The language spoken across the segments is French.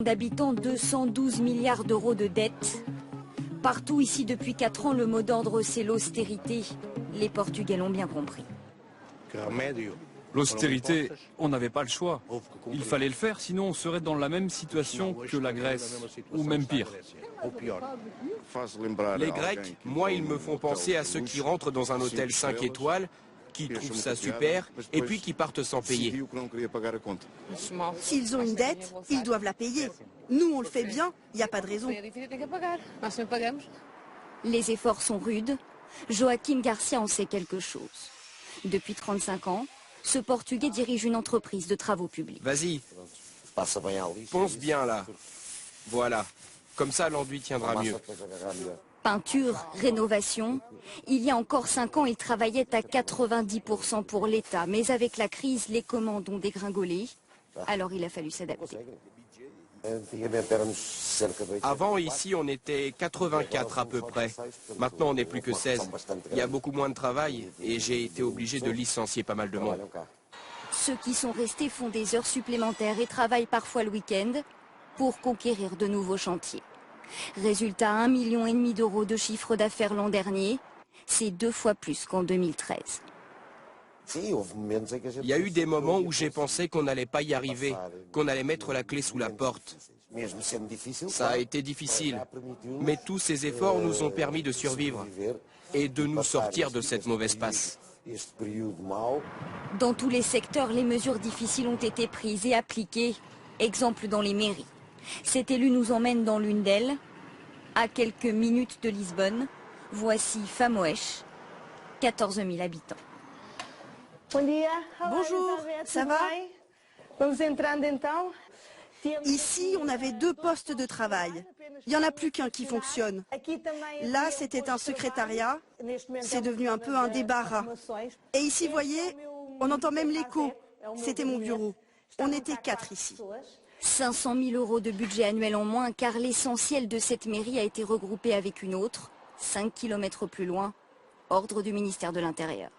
D'habitants, 212 milliards d'euros de dettes. Partout ici depuis 4 ans, le mot d'ordre c'est l'austérité. Les Portugais l'ont bien compris. L'austérité, on n'avait pas le choix. Il fallait le faire, sinon on serait dans la même situation que la Grèce, ou même pire. Les Grecs, moi, ils me font penser à ceux qui rentrent dans un hôtel 5 étoiles, qui trouvent ça super, et puis qui partent sans payer. S'ils ont une dette, ils doivent la payer. Nous, on le fait bien, il n'y a pas de raison. Les efforts sont rudes. Joaquim Garcia en sait quelque chose. Depuis 35 ans, ce Portugais dirige une entreprise de travaux publics. Vas-y, ponce bien là. Voilà, comme ça l'enduit tiendra mieux. Peinture, rénovation. Il y a encore 5 ans, il travaillait à 90% pour l'État. Mais avec la crise, les commandes ont dégringolé. Alors il a fallu s'adapter. Avant, ici, on était 84 à peu près. Maintenant, on n'est plus que 16. Il y a beaucoup moins de travail et j'ai été obligé de licencier pas mal de monde. Ceux qui sont restés font des heures supplémentaires et travaillent parfois le week-end pour conquérir de nouveaux chantiers. Résultat, 1,5 million d'euros de chiffre d'affaires l'an dernier. C'est 2 fois plus qu'en 2013. Il y a eu des moments où j'ai pensé qu'on n'allait pas y arriver, qu'on allait mettre la clé sous la porte. Ça a été difficile, mais tous ces efforts nous ont permis de survivre et de nous sortir de cette mauvaise passe. Dans tous les secteurs, les mesures difficiles ont été prises et appliquées. Exemple dans les mairies. Cet élu nous emmène dans l'une d'elles, à quelques minutes de Lisbonne. Voici Famoes, 14 000 habitants. Bonjour, ça va? Ici, on avait 2 postes de travail. Il n'y en a plus qu'un qui fonctionne. Là, c'était un secrétariat. C'est devenu un peu un débarras. Et ici, vous voyez, on entend même l'écho. C'était mon bureau. On était 4 ici. 500 000 euros de budget annuel en moins, car l'essentiel de cette mairie a été regroupé avec une autre, 5 km plus loin, ordre du ministère de l'Intérieur.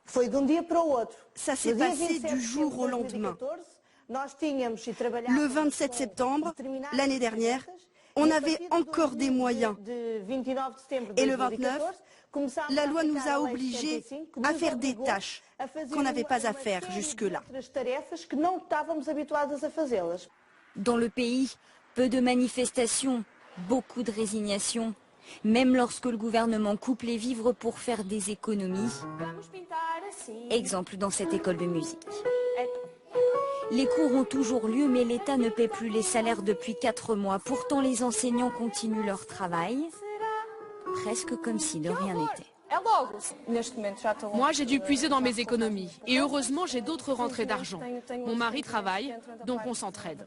Ça s'est passé du jour au lendemain. Le 27 septembre, l'année dernière, on avait encore des moyens. Et le 29, la loi nous a obligés à faire des tâches qu'on n'avait pas à faire jusque-là. Dans le pays, peu de manifestations, beaucoup de résignation. Même lorsque le gouvernement coupe les vivres pour faire des économies. Exemple dans cette école de musique. Les cours ont toujours lieu, mais l'État ne paie plus les salaires depuis 4 mois. Pourtant, les enseignants continuent leur travail, presque comme si de rien n'était. Moi, j'ai dû puiser dans mes économies. Et heureusement, j'ai d'autres rentrées d'argent. Mon mari travaille, donc on s'entraide.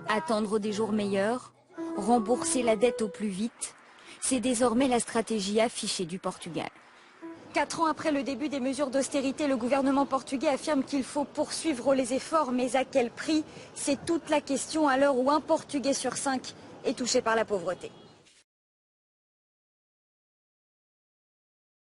Attendre des jours meilleurs, rembourser la dette au plus vite, c'est désormais la stratégie affichée du Portugal. 4 ans après le début des mesures d'austérité, le gouvernement portugais affirme qu'il faut poursuivre les efforts, mais à quel prix? C'est toute la question à l'heure où un Portugais sur 5 est touché par la pauvreté.